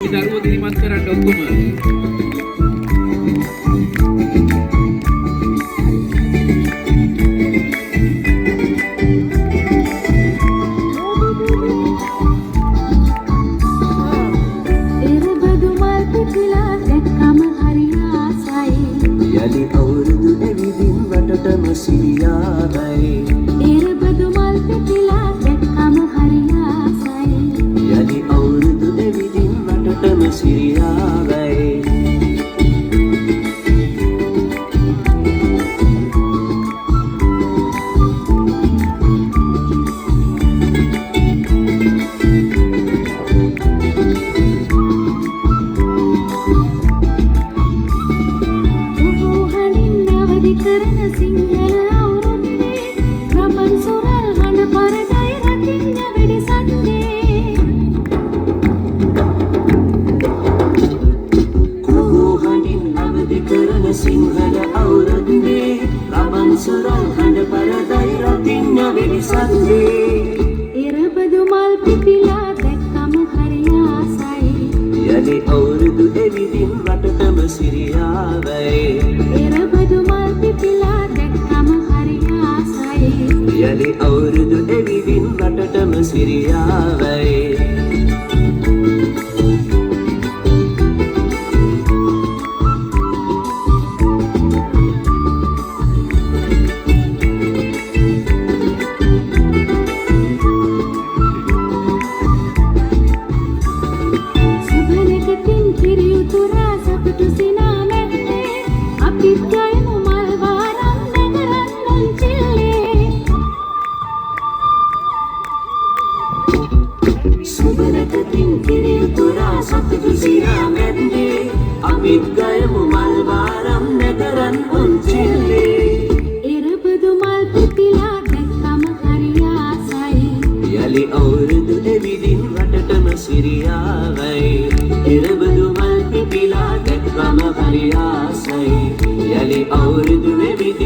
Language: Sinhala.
දරුවෝ දිරිමත් කරන්න ඔක්කොම එරබදු මල් පිපිලා දැක්කම හරි ආසයි යලි අවුරුදු එවිදින් වටටම සිරියාවයි එරබදු මල් පිපිලා දැක්කම හරි ආසයි යලි අවුරුදු එවිදින් වටටම සිරියාවයි කරන සිංහල අවුරුද්දේ රබන් සොරල් හඬ පරදයි රකින්න වෙඩි සද්දේ කුහු හඬින් අවදි කරන සිංහල අවුරුද්දේ රබන් සොරල් හඬ පරදයි රකින්න වෙඩි සද්දේ එරබදු මල් පිපිලා දැක්කම හරි ආසයි යලි අවුරුදු එවිදින් වටටම සිරියාවයි එරබදු මල් පිපිලා දැක්කම හරි ආසයි යලි අවුරුදු එවිදින් වටටම සිරියාවයි සුබනකතින් කිරි උතුරා සතුටු සිනා මැද්දේ අපිත් ගයමු මල් වාරම් නැගරන් නොන්චිල්ලේ සුබනකතින් කිරි උතුරා සතුටු සිනා මැද්දේ අපිත් ගයමු මල් වාරම් නැගරන් නොන්චිල්ලේ එරබදු මල් පිපිලා දැක්කම හරි ආසයි යලි අවුරුදු එවිදින් වටටම සිරියාවයි එරබදු මල් පිපිලා දැක්කම හරි ආසයි යලි අවුරුදු එවිදින්